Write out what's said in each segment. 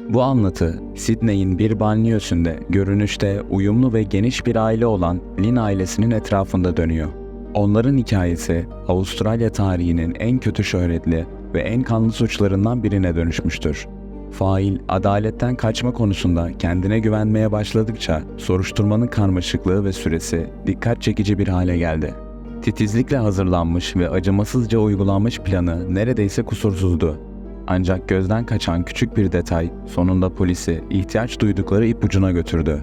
Bu anlatı, Sydney'in bir banliyösünde görünüşte uyumlu ve geniş bir aile olan Lynn ailesinin etrafında dönüyor. Onların hikayesi, Avustralya tarihinin en kötü şöhretli ve en kanlı suçlarından birine dönüşmüştür. Fail, adaletten kaçma konusunda kendine güvenmeye başladıkça soruşturmanın karmaşıklığı ve süresi dikkat çekici bir hale geldi. Titizlikle hazırlanmış ve acımasızca uygulanmış planı neredeyse kusursuzdu. Ancak gözden kaçan küçük bir detay sonunda polisi ihtiyaç duydukları ipucuna götürdü.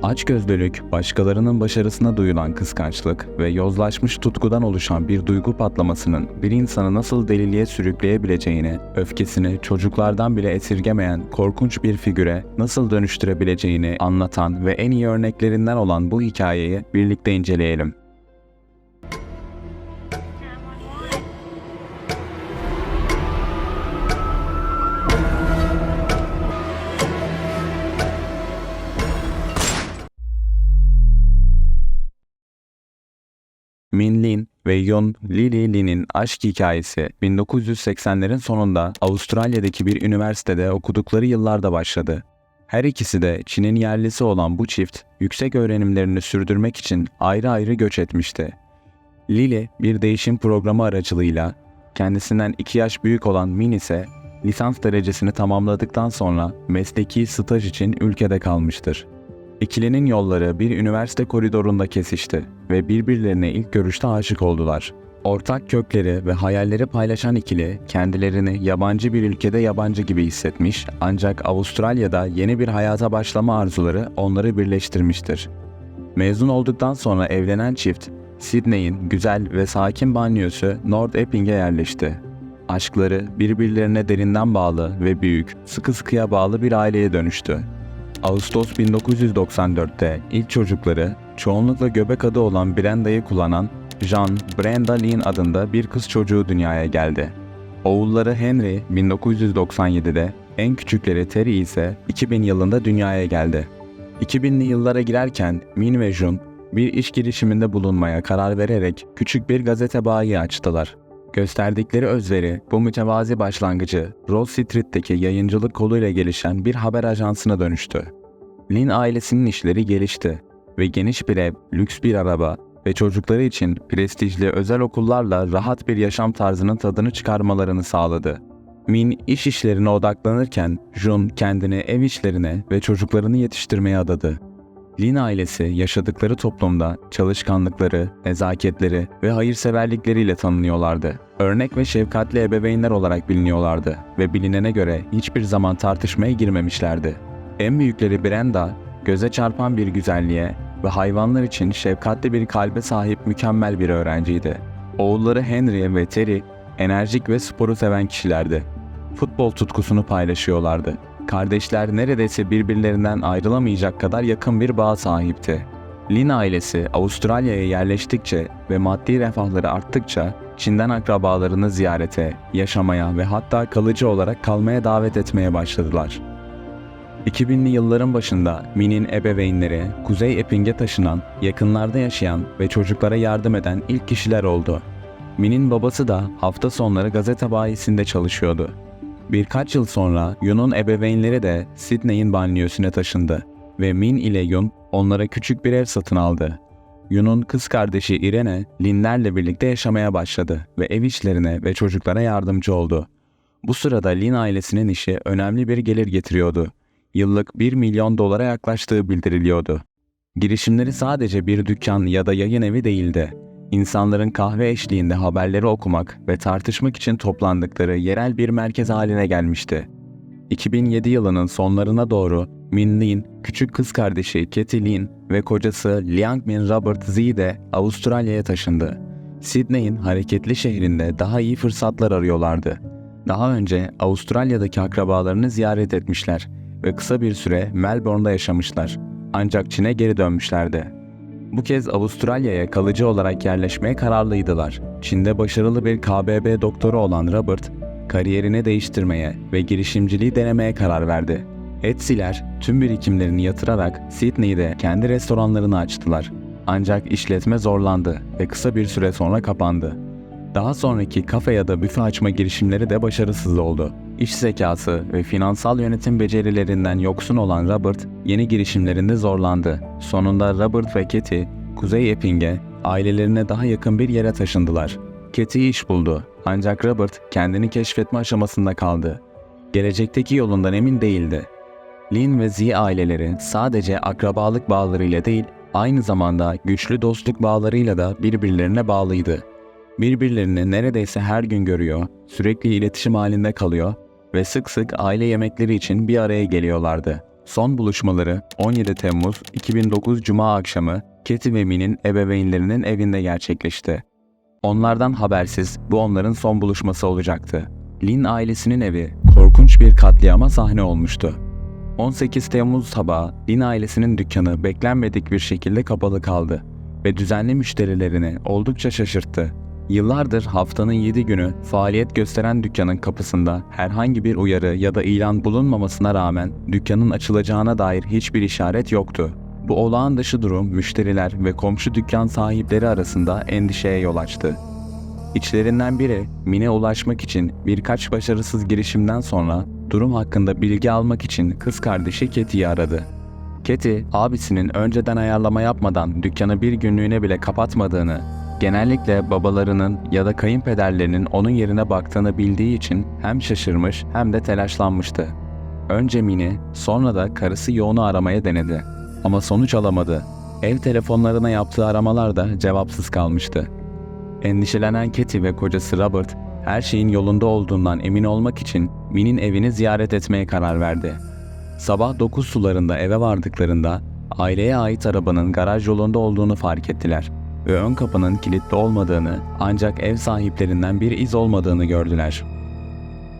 Açgözlülük, başkalarının başarısına duyulan kıskançlık ve yozlaşmış tutkudan oluşan bir duygu patlamasının bir insanı nasıl deliliğe sürükleyebileceğini, öfkesini çocuklardan bile esirgemeyen korkunç bir figüre nasıl dönüştürebileceğini anlatan ve en iyi örneklerinden olan bu hikayeyi birlikte inceleyelim. Min Lin ve Yun Lily Lin'in aşk hikayesi 1980'lerin sonunda Avustralya'daki bir üniversitede okudukları yıllarda başladı. Her ikisi de Çin'in yerlisi olan bu çift, yüksek öğrenimlerini sürdürmek için ayrı ayrı göç etmişti. Lily bir değişim programı aracılığıyla, kendisinden 2 yaş büyük olan Min ise lisans derecesini tamamladıktan sonra mesleki staj için ülkede kalmıştır. İkilinin yolları bir üniversite koridorunda kesişti ve birbirlerine ilk görüşte aşık oldular. Ortak kökleri ve hayalleri paylaşan ikili kendilerini yabancı bir ülkede yabancı gibi hissetmiş, ancak Avustralya'da yeni bir hayata başlama arzuları onları birleştirmiştir. Mezun olduktan sonra evlenen çift, Sydney'in güzel ve sakin banliyosu North Epping'e yerleşti. Aşkları birbirlerine derinden bağlı ve büyük, sıkı sıkıya bağlı bir aileye dönüştü. Ağustos 1994'te ilk çocukları, çoğunlukla göbek adı olan Brenda'yı kullanan Jean Brenda Lynn adında bir kız çocuğu dünyaya geldi. Oğulları Henry 1997'de, en küçükleri Terry ise 2000 yılında dünyaya geldi. 2000'li yıllara girerken Min ve Jun bir iş girişiminde bulunmaya karar vererek küçük bir gazete bayi açtılar. Gösterdikleri özveri bu mütevazi başlangıcı Rose Street'teki yayıncılık koluyla gelişen bir haber ajansına dönüştü. Lynn ailesinin işleri gelişti ve geniş bir ev, lüks bir araba ve çocukları için prestijli özel okullarla rahat bir yaşam tarzının tadını çıkarmalarını sağladı. Min iş işlerine odaklanırken Jun kendini ev işlerine ve çocuklarını yetiştirmeye adadı. Lynn ailesi yaşadıkları toplumda çalışkanlıkları, nezaketleri ve hayırseverlikleriyle tanınıyorlardı. Örnek ve şefkatli ebeveynler olarak biliniyorlardı ve bilinene göre hiçbir zaman tartışmaya girmemişlerdi. En büyükleri Brenda, göze çarpan bir güzelliğe ve hayvanlar için şefkatli bir kalbe sahip mükemmel bir öğrenciydi. Oğulları Henry ve Terry, enerjik ve sporu seven kişilerdi. Futbol tutkusunu paylaşıyorlardı. Kardeşler neredeyse birbirlerinden ayrılamayacak kadar yakın bir bağ sahipti. Lynn ailesi Avustralya'ya yerleştikçe ve maddi refahları arttıkça Çin'den akrabalarını ziyarete, yaşamaya ve hatta kalıcı olarak kalmaya davet etmeye başladılar. 2000'li yılların başında Min'in ebeveynleri Kuzey Epping'e taşınan, yakınlarda yaşayan ve çocuklara yardım eden ilk kişiler oldu. Min'in babası da hafta sonları gazete bayisinde çalışıyordu. Birkaç yıl sonra Yun'un ebeveynleri de Sydney'in banliyösüne taşındı ve Min ile Yun onlara küçük bir ev satın aldı. Yun'un kız kardeşi Irene, Lynn'lerle birlikte yaşamaya başladı ve ev işlerine ve çocuklara yardımcı oldu. Bu sırada Lynn ailesinin işi önemli bir gelir getiriyordu. Yıllık 1 milyon dolara yaklaştığı bildiriliyordu. Girişimleri sadece bir dükkan ya da yayın evi değildi. İnsanların kahve eşliğinde haberleri okumak ve tartışmak için toplandıkları yerel bir merkez haline gelmişti. 2007 yılının sonlarına doğru Min Lin, küçük kız kardeşi Katie Lin ve kocası Liang Min Robert Z de Avustralya'ya taşındı. Sydney'in hareketli şehrinde daha iyi fırsatlar arıyorlardı. Daha önce Avustralya'daki akrabalarını ziyaret etmişler ve kısa bir süre Melbourne'da yaşamışlar. Ancak Çin'e geri dönmüşlerdi. Bu kez Avustralya'ya kalıcı olarak yerleşmeye kararlıydılar. Çin'de başarılı bir KBB doktoru olan Robert, kariyerini değiştirmeye ve girişimciliği denemeye karar verdi. Etsy'ler tüm birikimlerini yatırarak Sydney'de kendi restoranlarını açtılar. Ancak işletme zorlandı ve kısa bir süre sonra kapandı. Daha sonraki kafe ya da büfe açma girişimleri de başarısız oldu. İş zekası ve finansal yönetim becerilerinden yoksun olan Robert, yeni girişimlerinde zorlandı. Sonunda Robert ve Katie, Kuzey Epping'e, ailelerine daha yakın bir yere taşındılar. Katie iş buldu, ancak Robert kendini keşfetme aşamasında kaldı. Gelecekteki yolundan emin değildi. Lynn ve Z aileleri sadece akrabalık bağlarıyla değil, aynı zamanda güçlü dostluk bağlarıyla da birbirlerine bağlıydı. Birbirlerini neredeyse her gün görüyor, sürekli iletişim halinde kalıyor ve sık sık aile yemekleri için bir araya geliyorlardı. Son buluşmaları 17 Temmuz 2009 Cuma akşamı Katie ve Min'in ebeveynlerinin evinde gerçekleşti. Onlardan habersiz bu onların son buluşması olacaktı. Lynn ailesinin evi korkunç bir katliama sahne olmuştu. 18 Temmuz sabahı Lynn ailesinin dükkanı beklenmedik bir şekilde kapalı kaldı ve düzenli müşterilerini oldukça şaşırttı. Yıllardır haftanın 7 günü faaliyet gösteren dükkanın kapısında herhangi bir uyarı ya da ilan bulunmamasına rağmen dükkanın açılacağına dair hiçbir işaret yoktu. Bu olağan dışı durum müşteriler ve komşu dükkan sahipleri arasında endişeye yol açtı. İçlerinden biri Min'e ulaşmak için birkaç başarısız girişimden sonra durum hakkında bilgi almak için kız kardeşi Katie'yi aradı. Katie, abisinin önceden ayarlama yapmadan dükkanı bir günlüğüne bile kapatmadığını, genellikle babalarının ya da kayınpederlerinin onun yerine baktığını bildiği için hem şaşırmış hem de telaşlanmıştı. Önce Min'i, sonra da karısı Yoğun'u aramaya denedi. Ama sonuç alamadı. Ev telefonlarına yaptığı aramalar da cevapsız kalmıştı. Endişelenen Katie ve kocası Robert, her şeyin yolunda olduğundan emin olmak için Min'in evini ziyaret etmeye karar verdi. Sabah 9 sularında eve vardıklarında aileye ait arabanın garaj yolunda olduğunu fark ettiler ve ön kapının kilitli olmadığını, ancak ev sahiplerinden bir iz olmadığını gördüler.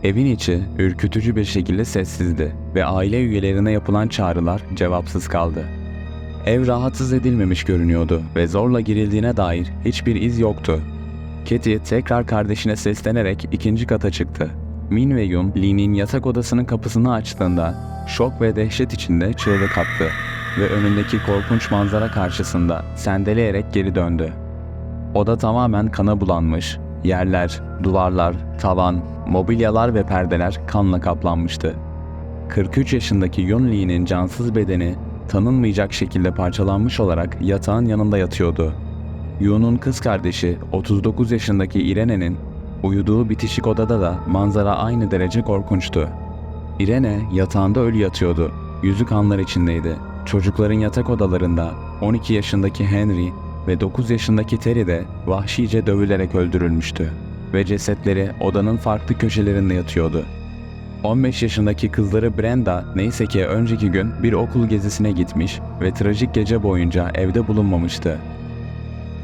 Evin içi ürkütücü bir şekilde sessizdi ve aile üyelerine yapılan çağrılar cevapsız kaldı. Ev rahatsız edilmemiş görünüyordu ve zorla girildiğine dair hiçbir iz yoktu. Katie tekrar kardeşine seslenerek ikinci kata çıktı. Min ve Yun, Lee'nin yatak odasının kapısını açtığında şok ve dehşet içinde çığlık attı ve önündeki korkunç manzara karşısında sendeleyerek geri döndü. Oda tamamen kana bulanmış, yerler, duvarlar, tavan, mobilyalar ve perdeler kanla kaplanmıştı. 43 yaşındaki Yun Lee'nin cansız bedeni tanınmayacak şekilde parçalanmış olarak yatağın yanında yatıyordu. Yun'un kız kardeşi 39 yaşındaki Irene'nin uyuduğu bitişik odada da manzara aynı derece korkunçtu. Irene yatağında ölü yatıyordu. Yüzü kanlar içindeydi. Çocukların yatak odalarında 12 yaşındaki Henry ve 9 yaşındaki Terry de vahşice dövülerek öldürülmüştü ve cesetleri odanın farklı köşelerinde yatıyordu. 15 yaşındaki kızları Brenda neyse ki önceki gün bir okul gezisine gitmiş ve trajik gece boyunca evde bulunmamıştı.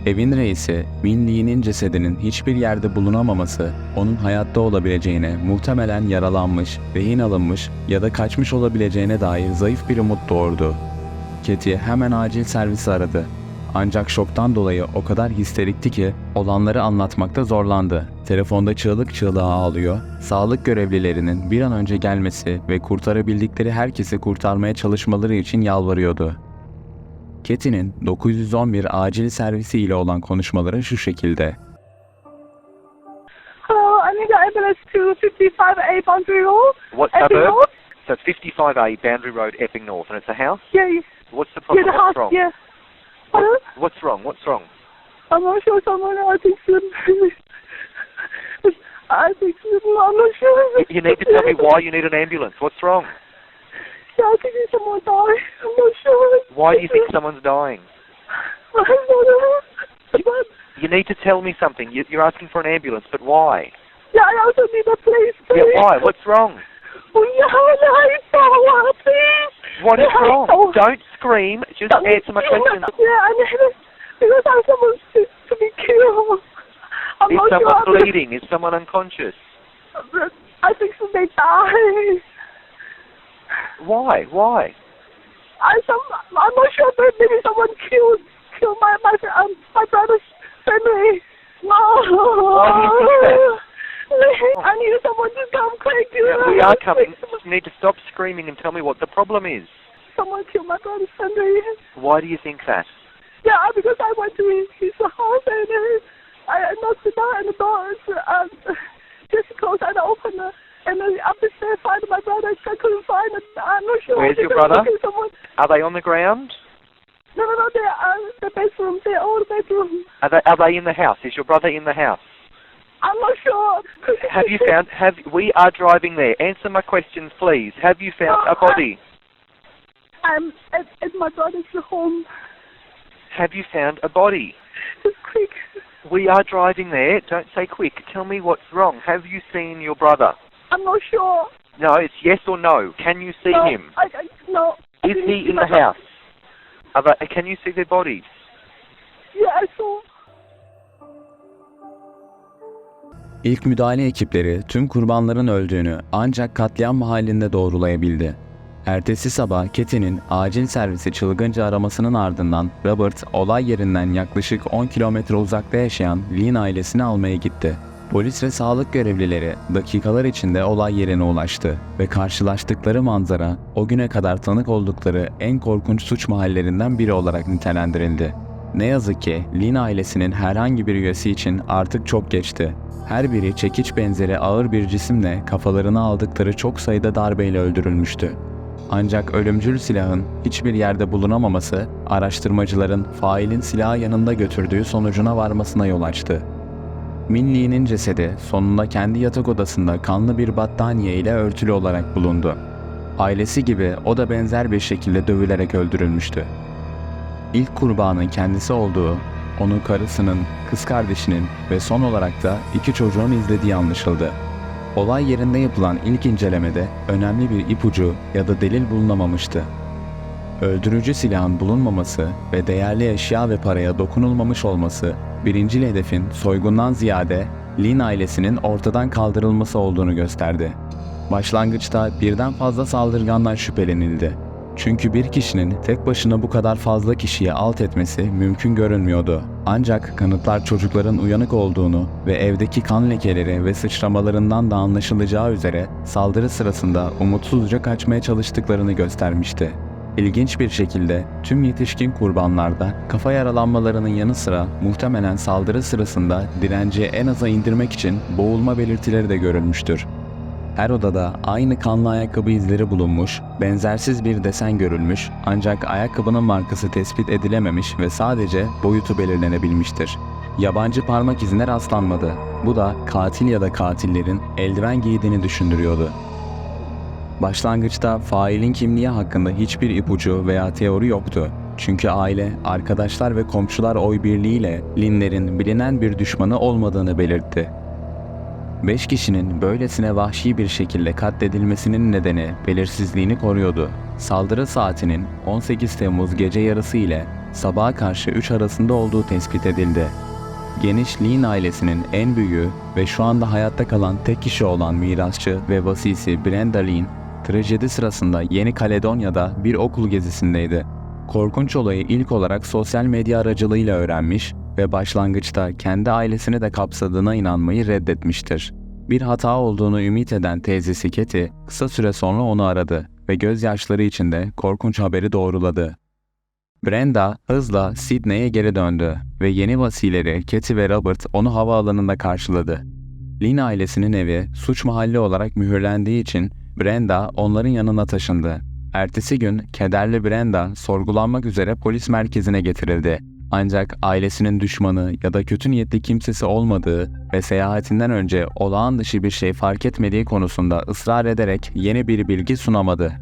Evin reisi, Min Lee'nin cesedinin hiçbir yerde bulunamaması, onun hayatta olabileceğine, muhtemelen yaralanmış, rehin alınmış ya da kaçmış olabileceğine dair zayıf bir umut doğurdu. Katie hemen acil servisi aradı. Ancak şoktan dolayı o kadar histerikti ki olanları anlatmakta zorlandı. Telefonda çığlık çığlığa ağlıyor, sağlık görevlilerinin bir an önce gelmesi ve kurtarabildikleri herkesi kurtarmaya çalışmaları için yalvarıyordu. Katie'nin 911 acil servisi ile olan konuşmaları şu şekilde. Hello, I need an ambulance to 55A Boundary Road. What Epping suburb? North? So it's 55A Boundary Road, Epping North, and it's a house? Yeah, What's the problem? the house, What's wrong? yeah. Hello? What's wrong? What's wrong? I'm not sure someone, I think I'm not sure. You need to tell me why you need an ambulance. What's wrong? Yeah, I think someone died. I'm not sure. Why do you think someone's dying? I don't know. You need to tell me something. You're asking for an ambulance, but why? Yeah, I also need a place, please. Yeah, why? What's wrong? Please. What is wrong? Don't scream. Just answer my question. Yeah, I need it because I'm supposed to be killed. I'm Is not someone sure. bleeding? Is someone unconscious? I think so they died. Why? Why? I'm not sure, but maybe someone killed my brother's family. No. Why do you think that? I need someone to come quick. We are coming. You need to stop screaming and tell me what the problem is. Someone killed my brother's family. Why do you think that? Yeah, because I went to his house and I knocked the door and the door is just closed. I opened it. And then up the stairs, find my brother. I couldn't find him. I'm not sure. Where's your brother? Are they on the ground? No, they're the bedroom. They're all the bedroom. Are they in the house? Is your brother in the house? I'm not sure. We are driving there. Answer my questions, please. Have you found a body? I'm at my brother's home. Have you found a body? It's quick. We are driving there. Don't say quick. Tell me what's wrong. Have you seen your brother? I'm not sure. No, it's yes or no. Can you see him? No. Is he in the house? Can you see their bodies? Yeah, I saw. İlk müdahale ekipleri tüm kurbanların öldüğünü ancak katliam mahallinde doğrulayabildi. Ertesi sabah Kathy'nin acil servisi çılgınca aramasının ardından Robert olay yerinden yaklaşık 10 kilometre uzakta yaşayan Lynn ailesini almaya gitti. Polis ve sağlık görevlileri dakikalar içinde olay yerine ulaştı ve karşılaştıkları manzara o güne kadar tanık oldukları en korkunç suç mahallerinden biri olarak nitelendirildi. Ne yazık ki Lynn ailesinin herhangi bir üyesi için artık çok geçti. Her biri çekiç benzeri ağır bir cisimle kafalarına aldıkları çok sayıda darbeyle öldürülmüştü. Ancak ölümcül silahın hiçbir yerde bulunamaması, araştırmacıların failin silahı yanında götürdüğü sonucuna varmasına yol açtı. Minley'nin cesedi sonunda kendi yatak odasında kanlı bir battaniye ile örtülü olarak bulundu. Ailesi gibi o da benzer bir şekilde dövülerek öldürülmüştü. İlk kurbanın kendisi olduğu, onu karısının, kız kardeşinin ve son olarak da 2 çocuğun izlediği anlaşıldı. Olay yerinde yapılan ilk incelemede önemli bir ipucu ya da delil bulunamamıştı. Öldürücü silahın bulunmaması ve değerli eşya ve paraya dokunulmamış olması, birincil hedefin soygundan ziyade Lynn ailesinin ortadan kaldırılması olduğunu gösterdi. Başlangıçta birden fazla saldırgandan şüphelenildi. Çünkü bir kişinin tek başına bu kadar fazla kişiyi alt etmesi mümkün görünmüyordu. Ancak kanıtlar çocukların uyanık olduğunu ve evdeki kan lekeleri ve sıçramalarından da anlaşılacağı üzere saldırı sırasında umutsuzca kaçmaya çalıştıklarını göstermişti. İlginç bir şekilde tüm yetişkin kurbanlarda kafa yaralanmalarının yanı sıra muhtemelen saldırı sırasında direnci en aza indirmek için boğulma belirtileri de görülmüştür. Her odada aynı kanlı ayakkabı izleri bulunmuş, benzersiz bir desen görülmüş ancak ayakkabının markası tespit edilememiş ve sadece boyutu belirlenebilmiştir. Yabancı parmak izine rastlanmadı. Bu da katil ya da katillerin eldiven giydiğini düşündürüyordu. Başlangıçta failin kimliği hakkında hiçbir ipucu veya teori yoktu. Çünkü aile, arkadaşlar ve komşular oy birliğiyle Lynn'lerin bilinen bir düşmanı olmadığını belirtti. 5 kişinin böylesine vahşi bir şekilde katledilmesinin nedeni belirsizliğini koruyordu. Saldırı saatinin 18 Temmuz gece yarısı ile sabaha karşı 3 arasında olduğu tespit edildi. Geniş Lynn ailesinin en büyüğü ve şu anda hayatta kalan tek kişi olan mirasçı ve vasisi Brenda Lynn, trajedi sırasında Yeni Kaledonya'da bir okul gezisindeydi. Korkunç olayı ilk olarak sosyal medya aracılığıyla öğrenmiş ve başlangıçta kendi ailesini de kapsadığına inanmayı reddetmiştir. Bir hata olduğunu ümit eden teyzesi Kathy kısa süre sonra onu aradı ve gözyaşları içinde korkunç haberi doğruladı. Brenda hızla Sydney'e geri döndü ve yeni vasileri Kathy ve Robert onu havaalanında karşıladı. Lynn ailesinin evi suç mahalli olarak mühürlendiği için Brenda onların yanına taşındı. Ertesi gün kederli Brenda sorgulanmak üzere polis merkezine getirildi. Ancak ailesinin düşmanı ya da kötü niyetli kimsesi olmadığı ve seyahatinden önce olağan dışı bir şey fark etmediği konusunda ısrar ederek yeni bir bilgi sunamadı.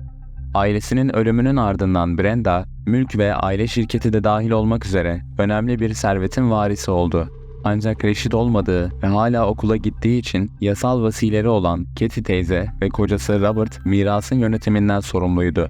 Ailesinin ölümünün ardından Brenda, mülk ve aile şirketi de dahil olmak üzere önemli bir servetin varisi oldu. Ancak reşit olmadığı ve hala okula gittiği için yasal vasileri olan Kathy teyze ve kocası Robert mirasın yönetiminden sorumluydu.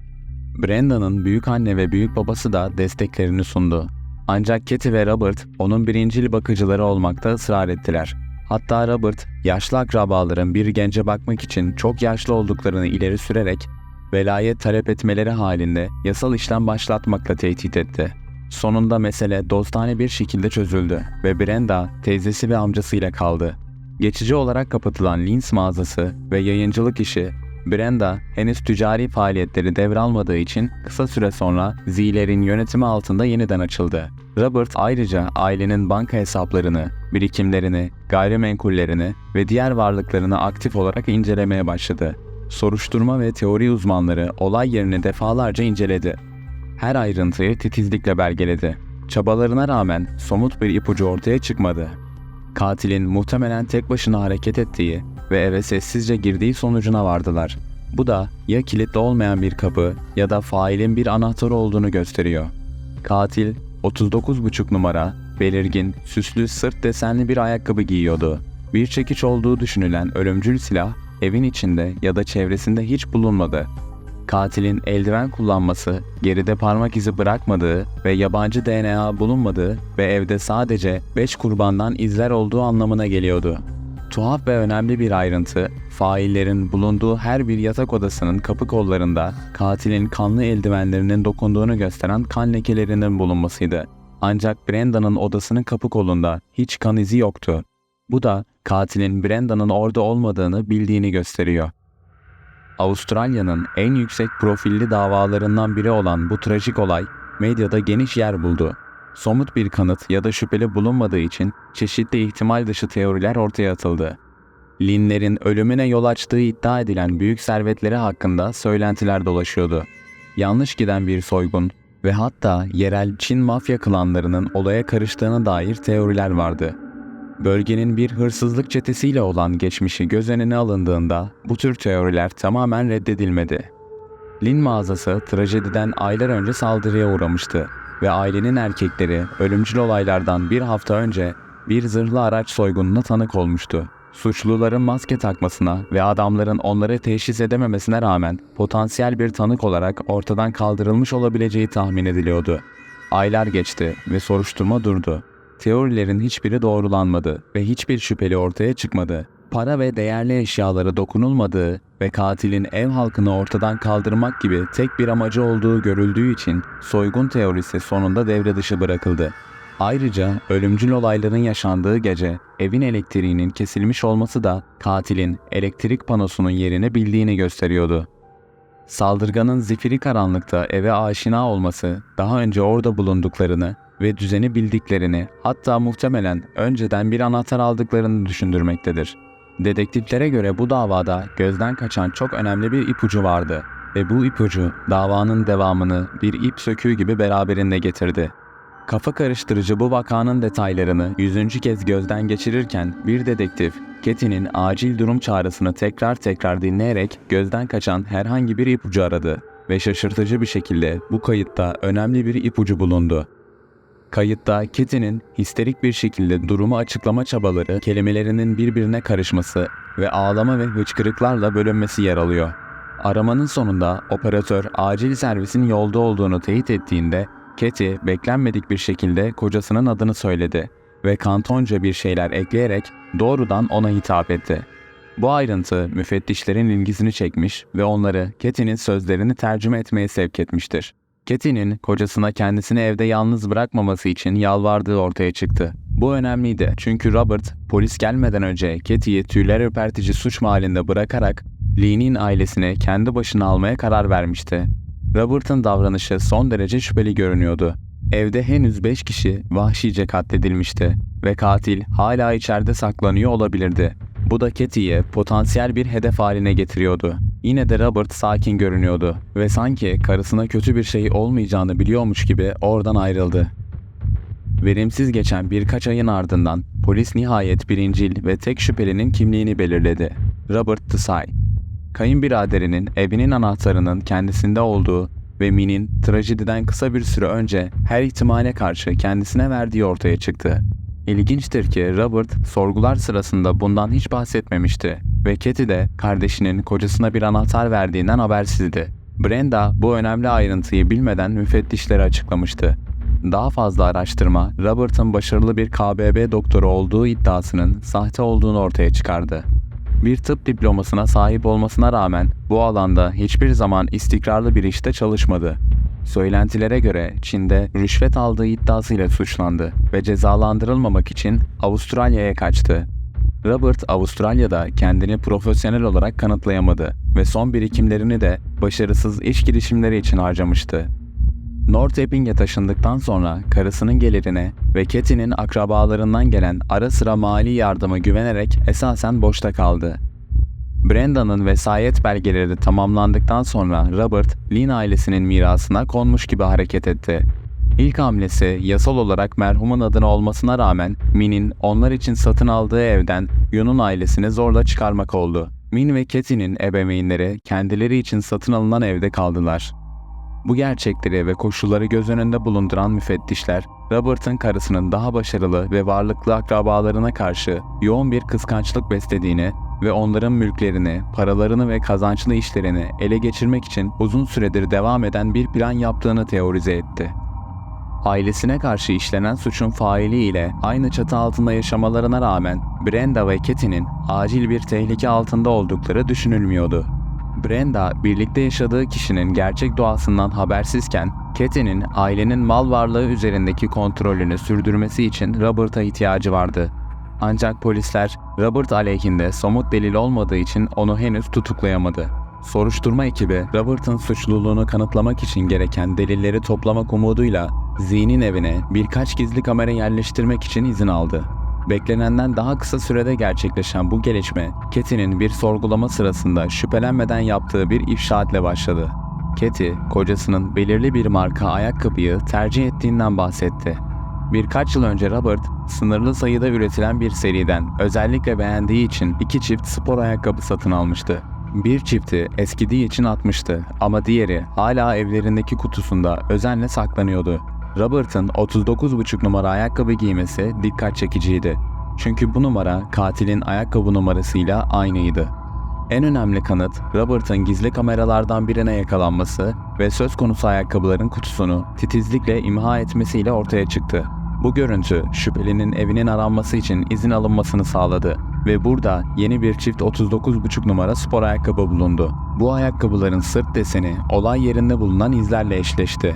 Brenda'nın büyük anne ve büyük babası da desteklerini sundu. Ancak Kathy ve Robert onun birincil bakıcıları olmakta ısrar ettiler. Hatta Robert, yaşlı akrabaların bir gence bakmak için çok yaşlı olduklarını ileri sürerek velayet talep etmeleri halinde yasal işlem başlatmakla tehdit etti. Sonunda mesele dostane bir şekilde çözüldü ve Brenda teyzesi ve amcasıyla kaldı. Geçici olarak kapatılan Lynn's mağazası ve yayıncılık işi Brenda henüz ticari faaliyetleri devralmadığı için kısa süre sonra Z'lerin yönetimi altında yeniden açıldı. Robert ayrıca ailenin banka hesaplarını, birikimlerini, gayrimenkullerini ve diğer varlıklarını aktif olarak incelemeye başladı. Soruşturma ve teori uzmanları olay yerini defalarca inceledi. Her ayrıntıyı titizlikle belgeledi. Çabalarına rağmen somut bir ipucu ortaya çıkmadı. Katilin muhtemelen tek başına hareket ettiği ve eve sessizce girdiği sonucuna vardılar. Bu da ya kilitli olmayan bir kapı ya da failin bir anahtarı olduğunu gösteriyor. Katil 39,5 numara, belirgin, süslü sırt desenli bir ayakkabı giyiyordu. Bir çekiç olduğu düşünülen ölümcül silah evin içinde ya da çevresinde hiç bulunmadı. Katilin eldiven kullanması, geride parmak izi bırakmadığı ve yabancı DNA bulunmadığı ve evde sadece 5 kurbandan izler olduğu anlamına geliyordu. Tuhaf ve önemli bir ayrıntı, faillerin bulunduğu her bir yatak odasının kapı kollarında katilin kanlı eldivenlerinin dokunduğunu gösteren kan lekelerinin bulunmasıydı. Ancak Brenda'nın odasının kapı kolunda hiç kan izi yoktu. Bu da katilin Brenda'nın orada olmadığını bildiğini gösteriyor. Avustralya'nın en yüksek profilli davalarından biri olan bu trajik olay medyada geniş yer buldu. Somut bir kanıt ya da şüpheli bulunmadığı için çeşitli ihtimal dışı teoriler ortaya atıldı. Lynn'lerin ölümüne yol açtığı iddia edilen büyük servetleri hakkında söylentiler dolaşıyordu. Yanlış giden bir soygun ve hatta yerel Çin mafya klanlarının olaya karıştığına dair teoriler vardı. Bölgenin bir hırsızlık çetesiyle olan geçmişi göz önüne alındığında bu tür teoriler tamamen reddedilmedi. Lynn mağazası trajediden aylar önce saldırıya uğramıştı ve ailenin erkekleri ölümcül olaylardan bir hafta önce bir zırhlı araç soygununa tanık olmuştu. Suçluların maske takmasına ve adamların onları teşhis edememesine rağmen potansiyel bir tanık olarak ortadan kaldırılmış olabileceği tahmin ediliyordu. Aylar geçti ve soruşturma durdu. Teorilerin hiçbiri doğrulanmadı ve hiçbir şüpheli ortaya çıkmadı. Para ve değerli eşyalara dokunulmadığı ve katilin ev halkını ortadan kaldırmak gibi tek bir amacı olduğu görüldüğü için soygun teorisi sonunda devre dışı bırakıldı. Ayrıca ölümcül olayların yaşandığı gece evin elektriğinin kesilmiş olması da katilin elektrik panosunun yerini bildiğini gösteriyordu. Saldırganın zifiri karanlıkta eve aşina olması, daha önce orada bulunduklarını ve düzeni bildiklerini, hatta muhtemelen önceden bir anahtar aldıklarını düşündürmektedir. Dedektiflere göre bu davada gözden kaçan çok önemli bir ipucu vardı ve bu ipucu davanın devamını bir ip söküğü gibi beraberinde getirdi. Kafa karıştırıcı bu vakanın detaylarını 100. kez gözden geçirirken bir dedektif, Katie'nin acil durum çağrısını tekrar dinleyerek gözden kaçan herhangi bir ipucu aradı ve şaşırtıcı bir şekilde bu kayıtta önemli bir ipucu bulundu. Kayıtta Katie'nin histerik bir şekilde durumu açıklama çabaları, kelimelerinin birbirine karışması ve ağlama ve hıçkırıklarla bölünmesi yer alıyor. Aramanın sonunda operatör acil servisin yolda olduğunu teyit ettiğinde Katie beklenmedik bir şekilde kocasının adını söyledi ve Kantonca bir şeyler ekleyerek doğrudan ona hitap etti. Bu ayrıntı müfettişlerin ilgisini çekmiş ve onları Katie'nin sözlerini tercüme etmeye sevk etmiştir. Katie'nin kocasına kendisini evde yalnız bırakmaması için yalvardığı ortaya çıktı. Bu önemliydi çünkü Robert polis gelmeden önce Katie'yi tüyler ürpertici suç mahallinde bırakarak Lynn'in ailesini kendi başına almaya karar vermişti. Robert'ın davranışı son derece şüpheli görünüyordu. Evde henüz 5 kişi vahşice katledilmişti ve katil hala içeride saklanıyor olabilirdi. Bu da Katie'yi potansiyel bir hedef haline getiriyordu. Yine de Robert sakin görünüyordu ve sanki karısına kötü bir şey olmayacağını biliyormuş gibi oradan ayrıldı. Verimsiz geçen birkaç ayın ardından polis nihayet birincil ve tek şüphelinin kimliğini belirledi. Robert Desai. Kayınbiraderinin evinin anahtarının kendisinde olduğu ve Min'in trajediden kısa bir süre önce her ihtimale karşı kendisine verdiği ortaya çıktı. İlginçtir ki Robert sorgular sırasında bundan hiç bahsetmemişti ve Katie de kardeşinin kocasına bir anahtar verdiğinden habersizdi. Brenda bu önemli ayrıntıyı bilmeden müfettişlere açıklamıştı. Daha fazla araştırma Robert'ın başarılı bir KBB doktoru olduğu iddiasının sahte olduğunu ortaya çıkardı. Bir tıp diplomasına sahip olmasına rağmen bu alanda hiçbir zaman istikrarlı bir işte çalışmadı. Söylentilere göre Çin'de rüşvet aldığı iddiasıyla suçlandı ve cezalandırılmamak için Avustralya'ya kaçtı. Robert Avustralya'da kendini profesyonel olarak kanıtlayamadı ve son birikimlerini de başarısız iş girişimleri için harcamıştı. North Epping'e taşındıktan sonra karısının gelirine ve Katy'nin akrabalarından gelen ara sıra mali yardıma güvenerek esasen boşta kaldı. Brenda'nın vesayet belgeleri tamamlandıktan sonra Robert, Lynn ailesinin mirasına konmuş gibi hareket etti. İlk hamlesi yasal olarak merhumun adına olmasına rağmen Min'in onlar için satın aldığı evden Youn'un ailesini zorla çıkarmak oldu. Min ve Katy'nin ebeveynleri kendileri için satın alınan evde kaldılar. Bu gerçekleri ve koşulları göz önünde bulunduran müfettişler, Robert'ın karısının daha başarılı ve varlıklı akrabalarına karşı yoğun bir kıskançlık beslediğini ve onların mülklerini, paralarını ve kazançlı işlerini ele geçirmek için uzun süredir devam eden bir plan yaptığını teorize etti. Ailesine karşı işlenen suçun faili ile aynı çatı altında yaşamalarına rağmen Brenda ve Katy'nin acil bir tehlike altında oldukları düşünülmüyordu. Brenda, birlikte yaşadığı kişinin gerçek doğasından habersizken, Katy'nin ailenin mal varlığı üzerindeki kontrolünü sürdürmesi için Robert'a ihtiyacı vardı. Ancak polisler, Robert aleyhinde somut delil olmadığı için onu henüz tutuklayamadı. Soruşturma ekibi, Robert'ın suçluluğunu kanıtlamak için gereken delilleri toplamak umuduyla Z'nin evine birkaç gizli kamera yerleştirmek için izin aldı. Beklenenden daha kısa sürede gerçekleşen bu gelişme, Katy'nin bir sorgulama sırasında şüphelenmeden yaptığı bir ifşaatle başladı. Katy, kocasının belirli bir marka ayakkabıyı tercih ettiğinden bahsetti. Birkaç yıl önce Robert, sınırlı sayıda üretilen bir seriden özellikle beğendiği için 2 çift spor ayakkabı satın almıştı. Bir çifti eskidiği için atmıştı ama diğeri hala evlerindeki kutusunda özenle saklanıyordu. Robert'ın 39,5 numara ayakkabı giymesi dikkat çekiciydi. Çünkü bu numara katilin ayakkabı numarasıyla aynıydı. En önemli kanıt, Robert'ın gizli kameralardan birine yakalanması ve söz konusu ayakkabıların kutusunu titizlikle imha etmesiyle ortaya çıktı. Bu görüntü, şüphelinin evinin aranması için izin alınmasını sağladı ve burada yeni bir çift 39,5 numara spor ayakkabı bulundu. Bu ayakkabıların sırt deseni olay yerinde bulunan izlerle eşleşti.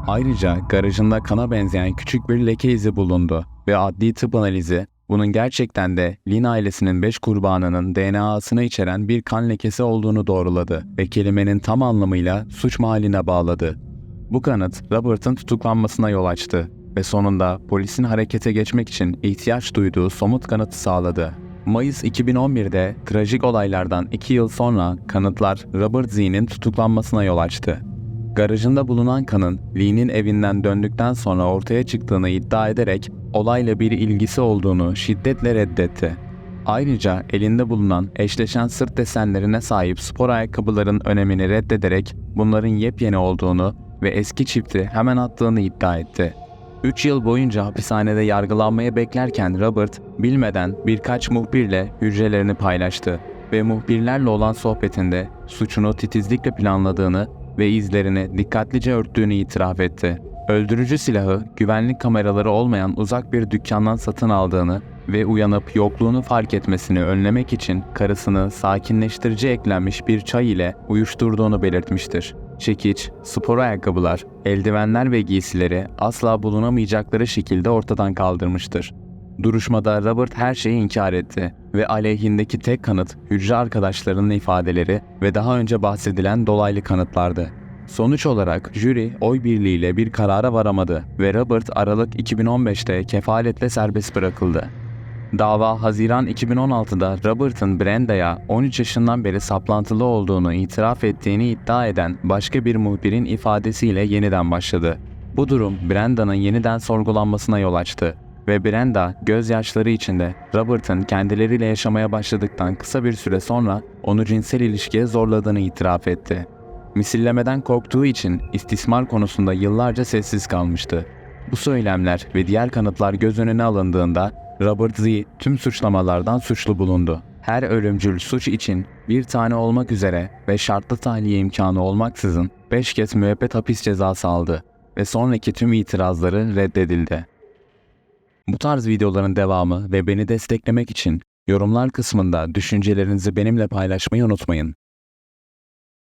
Ayrıca garajında kana benzeyen küçük bir leke izi bulundu ve adli tıp analizi bunun gerçekten de Lynn ailesinin 5 kurbanının DNA'sını içeren bir kan lekesi olduğunu doğruladı ve kelimenin tam anlamıyla suç mahalline bağladı. Bu kanıt Robert'ın tutuklanmasına yol açtı ve sonunda polisin harekete geçmek için ihtiyaç duyduğu somut kanıtı sağladı. Mayıs 2011'de trajik olaylardan 2 yıl sonra kanıtlar Robert Z'nin tutuklanmasına yol açtı. Garajında bulunan kanın Lee'nin evinden döndükten sonra ortaya çıktığını iddia ederek olayla bir ilgisi olduğunu şiddetle reddetti. Ayrıca elinde bulunan eşleşen sırt desenlerine sahip spor ayakkabıların önemini reddederek bunların yepyeni olduğunu ve eski çifti hemen attığını iddia etti. 3 yıl boyunca hapishanede yargılanmaya beklerken Robert, bilmeden birkaç muhbirle hücrelerini paylaştı ve muhbirlerle olan sohbetinde suçunu titizlikle planladığını ve izlerini dikkatlice örttüğünü itiraf etti. Öldürücü silahı güvenlik kameraları olmayan uzak bir dükkandan satın aldığını ve uyanıp yokluğunu fark etmesini önlemek için karısını sakinleştirici eklenmiş bir çay ile uyuşturduğunu belirtmiştir. Çekiç, spor ayakkabılar, eldivenler ve giysileri asla bulunamayacakları şekilde ortadan kaldırmıştır. Duruşmada Robert her şeyi inkar etti ve aleyhindeki tek kanıt hücre arkadaşlarının ifadeleri ve daha önce bahsedilen dolaylı kanıtlardı. Sonuç olarak jüri oy birliğiyle bir karara varamadı ve Robert Aralık 2015'te kefaletle serbest bırakıldı. Dava Haziran 2016'da Robert'ın Brenda'ya 13 yaşından beri saplantılı olduğunu itiraf ettiğini iddia eden başka bir muhbirin ifadesiyle yeniden başladı. Bu durum Brenda'nın yeniden sorgulanmasına yol açtı ve Brenda gözyaşları içinde Robert'ın kendileriyle yaşamaya başladıktan kısa bir süre sonra onu cinsel ilişkiye zorladığını itiraf etti. Misillemeden korktuğu için istismar konusunda yıllarca sessiz kalmıştı. Bu söylemler ve diğer kanıtlar göz önüne alındığında Robert Z tüm suçlamalardan suçlu bulundu. Her ölümcül suç için bir tane olmak üzere ve şartlı tahliye imkanı olmaksızın 5 kez müebbet hapis cezası aldı ve sonraki tüm itirazları reddedildi. Bu tarz videoların devamı ve beni desteklemek için yorumlar kısmında düşüncelerinizi benimle paylaşmayı unutmayın.